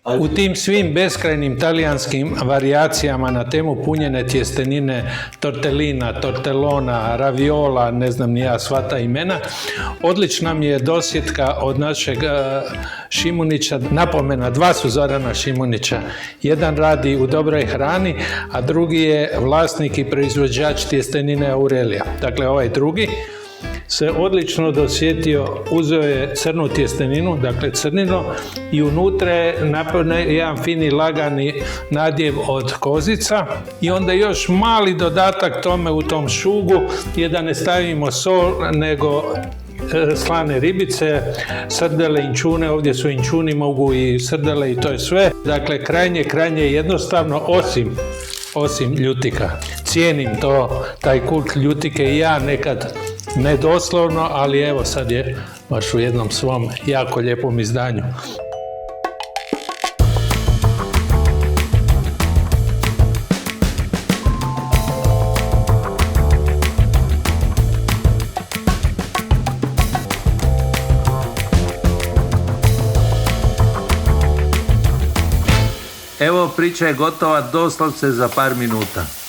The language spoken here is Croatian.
U tim svim beskrajnim talijanskim varijacijama na temu punjene tjestenine, tortelina, tortelona, raviola, ne znam ni ja sva ta imena, odlična mi je dosjetka od našeg Šimunića, napomena, dva su Zorana Šimunića, jedan radi u Dobroj hrani, a drugi je vlasnik i proizvođač tjestenine Aurelija. Dakle, ovaj drugi se odlično dosjetio, uzeo je crnu tjesteninu, dakle crnino, i unutra je napravljen jedan fini lagani nadjev od kozica i onda još mali dodatak tome u tom šugu je da ne stavimo sol, nego slane ribice, srdele, inčune, ovdje su inčuni, mogu i srdele i to je sve. Dakle, krajnje jednostavno, osim ljutika. Cijenim to, taj kult ljutike i ja nekad, ne doslovno, ali evo sad je baš u jednom svom jako lijepom izdanju. Evo, priča je gotova doslovce za par minuta.